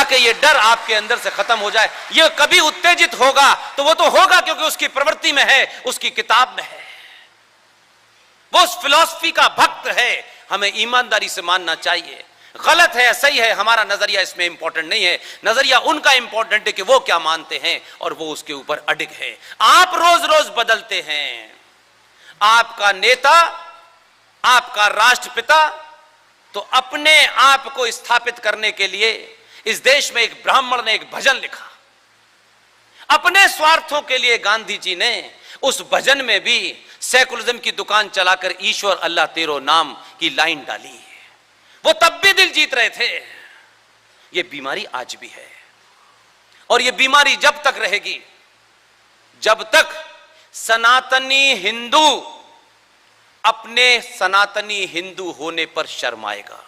ताकि ये डर आपके अंदर से खत्म हो जाए। ये कभी उत्तेजित होगा तो वो तो होगा क्योंकि उसकी प्रवृत्ति में है, उसकी किताब में है, वो उस फिलॉसफी का भक्त है। हमें ईमानदारी से मानना चाहिए। गलत है सही है, हमारा नजरिया इसमें इंपॉर्टेंट नहीं है। नजरिया उनका इंपॉर्टेंट है कि वो क्या मानते हैं और वो उसके ऊपर अडिग है। आप रोज रोज बदलते हैं। आपका नेता, आपका राष्ट्रपिता तो अपने आप को स्थापित करने के लिए इस देश में एक ब्राह्मण ने एक भजन लिखा। अपने स्वार्थों के लिए गांधी जी ने उस भजन में भी सेकुलरिज्म की दुकान चलाकर ईश्वर अल्लाह तेरो नाम की लाइन डाली। वो तब भी दिल जीत रहे थे। ये बीमारी आज भी है और ये बीमारी जब तक रहेगी जब तक सनातनी हिंदू अपने सनातनी हिंदू होने पर शर्माएगा।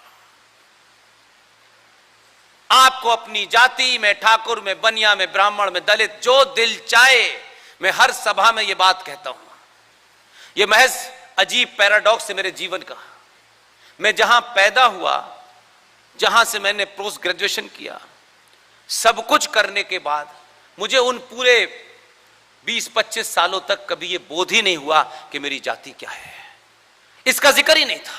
आपको अपनी जाति में, ठाकुर में, बनिया में, ब्राह्मण में, दलित, जो दिल चाहे, मैं हर सभा में यह बात कहता हूं। यह महज अजीब पैराडॉक्स है मेरे जीवन का। मैं जहां पैदा हुआ, जहां से मैंने पोस्ट ग्रेजुएशन किया, सब कुछ करने के बाद मुझे उन पूरे 20-25 सालों तक कभी यह बोध ही नहीं हुआ कि मेरी जाति क्या है। इसका जिक्र ही नहीं था।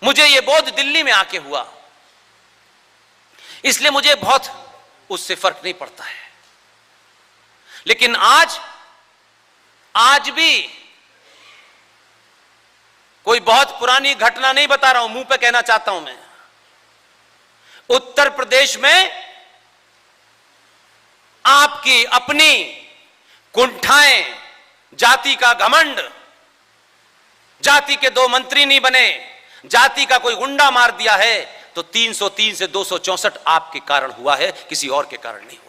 मुझे यह बोध दिल्ली में आके हुआ, इसलिए मुझे बहुत उससे फर्क नहीं पड़ता है। लेकिन आज भी कोई बहुत पुरानी घटना नहीं बता रहा हूं, मुंह पे कहना चाहता हूं मैं। उत्तर प्रदेश में आपकी अपनी कुंठाएं, जाति का घमंड, जाति के 2 मंत्री नहीं बने, जाति का कोई गुंडा मार दिया है तो 303 से 264 आपके कारण हुआ है, किसी और के कारण नहीं हुआ।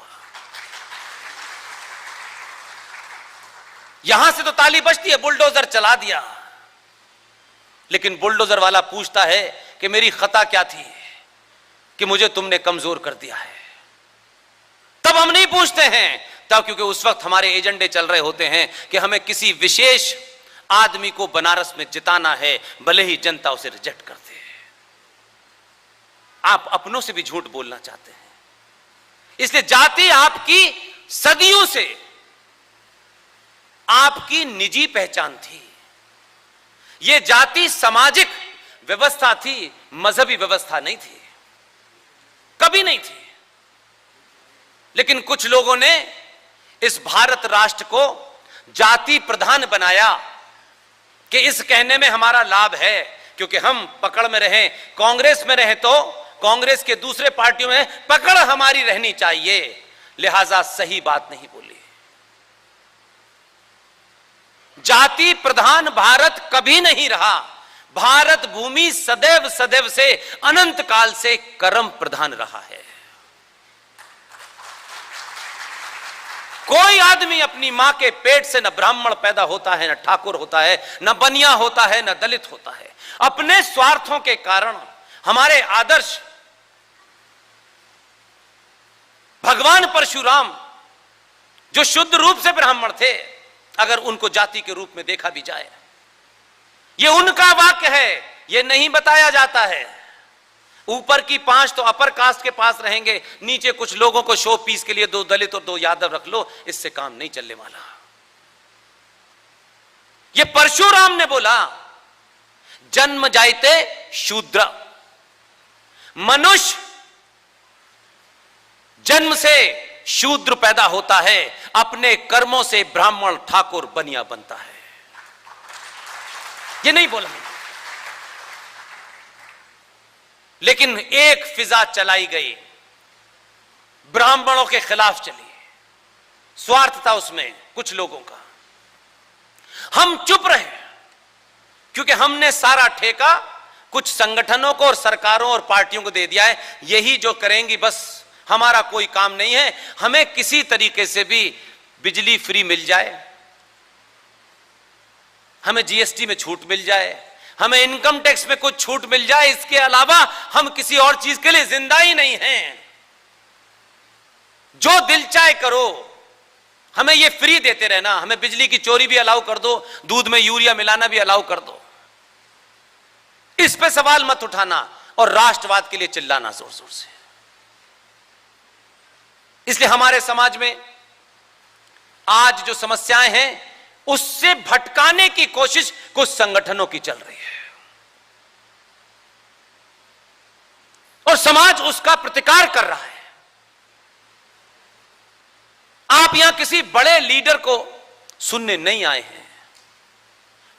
यहां से तो ताली बजती है, बुलडोजर चला दिया। लेकिन बुलडोजर वाला पूछता है कि मेरी खता क्या थी कि मुझे तुमने कमजोर कर दिया है। तब हम नहीं पूछते हैं, तब क्योंकि उस वक्त हमारे एजेंडे चल रहे होते हैं कि हमें किसी विशेष आदमी को बनारस में जिताना है, भले ही जनता उसे रिजेक्ट कर दे। आप अपनों से भी झूठ बोलना चाहते हैं। इसलिए जाति आपकी सदियों से आपकी निजी पहचान थी। यह जाति सामाजिक व्यवस्था थी, मजहबी व्यवस्था नहीं थी, कभी नहीं थी। लेकिन कुछ लोगों ने इस भारत राष्ट्र को जाति प्रधान बनाया कि इस कहने में हमारा लाभ है, क्योंकि हम पकड़ में रहें, कांग्रेस में रहें तो कांग्रेस के दूसरे पार्टियों में पकड़ हमारी रहनी चाहिए, लिहाजा सही बात नहीं बोली। जाति प्रधान भारत कभी नहीं रहा। भारत भूमि सदैव सदैव से अनंत काल से कर्म प्रधान रहा है। कोई आदमी अपनी मां के पेट से न ब्राह्मण पैदा होता है, न ठाकुर होता है, न बनिया होता है, न दलित होता है। अपने स्वार्थों के कारण हमारे आदर्श भगवान परशुराम जो शुद्ध रूप से ब्राह्मण थे, अगर उनको जाति के रूप में देखा भी जाए, यह उनका वाक्य है, यह नहीं बताया जाता है। ऊपर की 5 तो अपर कास्ट के पास रहेंगे, नीचे कुछ लोगों को शो पीस के लिए 2 दलित और 2 यादव रख लो, इससे काम नहीं चलने वाला। यह परशुराम ने बोला, जन्म जायते शूद्र, मनुष्य जन्म से शूद्र पैदा होता है, अपने कर्मों से ब्राह्मण, ठाकुर, बनिया बनता है। यह नहीं बोला। लेकिन एक फिजा चलाई गई, ब्राह्मणों के खिलाफ चली। स्वार्थ था उसमें कुछ लोगों का। हम चुप रहे क्योंकि हमने सारा ठेका कुछ संगठनों को और सरकारों और पार्टियों को दे दिया है। यही जो करेंगी, बस हमारा कोई काम नहीं है। हमें किसी तरीके से भी बिजली फ्री मिल जाए, हमें जीएसटी में छूट मिल जाए, हमें इनकम टैक्स में कुछ छूट मिल जाए, इसके अलावा हम किसी और चीज के लिए जिंदा ही नहीं हैं। जो दिल चाहे करो, हमें ये फ्री देते रहना। हमें बिजली की चोरी भी अलाउ कर दो, दूध में यूरिया मिलाना भी अलाउ कर दो। इस पे सवाल मत उठाना और राष्ट्रवाद के लिए चिल्लाना जोर जोर से। इसलिए हमारे समाज में आज जो समस्याएं हैं उससे भटकाने की कोशिश कुछ संगठनों की चल रही है और समाज उसका प्रतिकार कर रहा है। आप यहां किसी बड़े लीडर को सुनने नहीं आए हैं,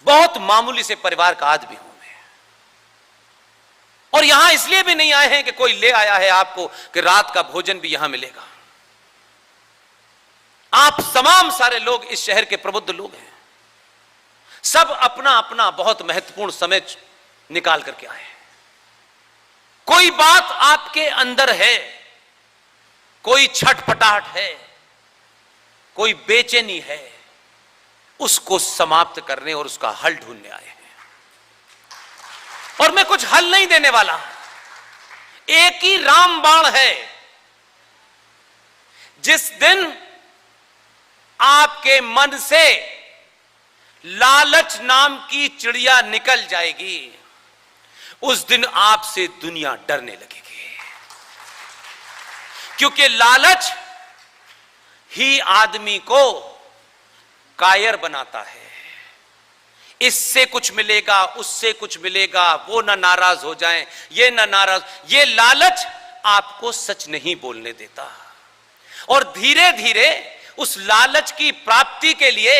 बहुत मामूली से परिवार का आदमी हूं मैं, और यहां इसलिए भी नहीं आए हैं कि कोई ले आया है आपको कि रात का भोजन भी यहां मिलेगा। आप तमाम सारे लोग इस शहर के प्रबुद्ध लोग हैं, सब अपना अपना बहुत महत्वपूर्ण समय निकाल करके आए हैं। कोई बात आपके अंदर है, कोई छटपटाहट है, कोई बेचैनी है, उसको समाप्त करने और उसका हल ढूंढने आए हैं। और मैं कुछ हल नहीं देने वाला, एक ही रामबाण है। जिस दिन आपके मन से लालच नाम की चिड़िया निकल जाएगी, उस दिन आपसे दुनिया डरने लगेगी, क्योंकि लालच ही आदमी को कायर बनाता है। इससे कुछ मिलेगा, उससे कुछ मिलेगा, वो ना नाराज हो जाएं, ये ना नाराज, ये लालच आपको सच नहीं बोलने देता और धीरे धीरे उस लालच की प्राप्ति के लिए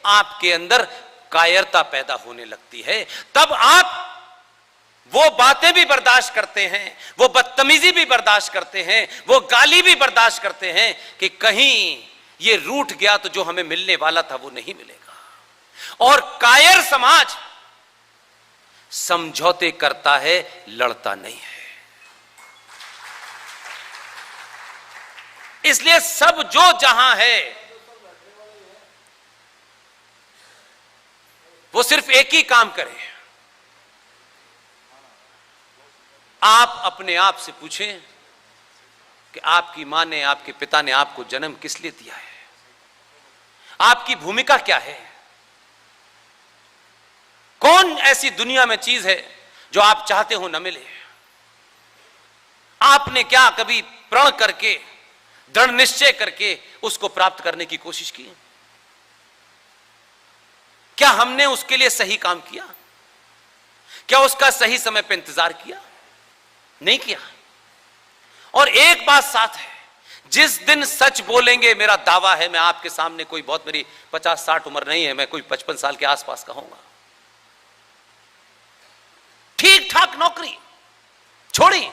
आपके अंदर कायरता पैदा होने लगती है। तब आप वो बातें भी बर्दाश्त करते हैं, वो बदतमीजी भी बर्दाश्त करते हैं, वो गाली भी बर्दाश्त करते हैं कि कहीं ये रूठ गया तो जो हमें मिलने वाला था वो नहीं मिलेगा। और कायर समाज समझौते करता है, लड़ता नहीं है। इसलिए सब जो जहां है वो सिर्फ एक ही काम करे। आप अपने आप से पूछें कि आपकी मां ने, आपके पिता ने आपको जन्म किस लिए दिया है, आपकी भूमिका क्या है। कौन ऐसी दुनिया में चीज है जो आप चाहते हो न मिले। आपने क्या कभी प्रण करके, दृढ़ निश्चय करके उसको प्राप्त करने की कोशिश की? क्या हमने उसके लिए सही काम किया? क्या उसका सही समय पर इंतजार किया? नहीं किया। और एक बात साथ है, जिस दिन सच बोलेंगे, मेरा दावा है, मैं आपके सामने कोई बहुत मेरी 50-60 उम्र नहीं है, मैं कोई 55 साल के आसपास का होऊंगा, ठीक ठाक नौकरी छोड़ी,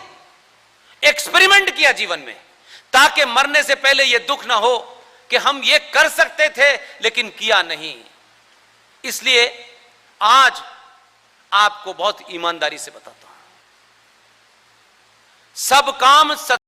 एक्सपेरिमेंट किया जीवन में, ताकि मरने से पहले यह दुख ना हो कि हम ये कर सकते थे लेकिन किया नहीं। इसलिए आज आपको बहुत ईमानदारी से बताता हूं, सब काम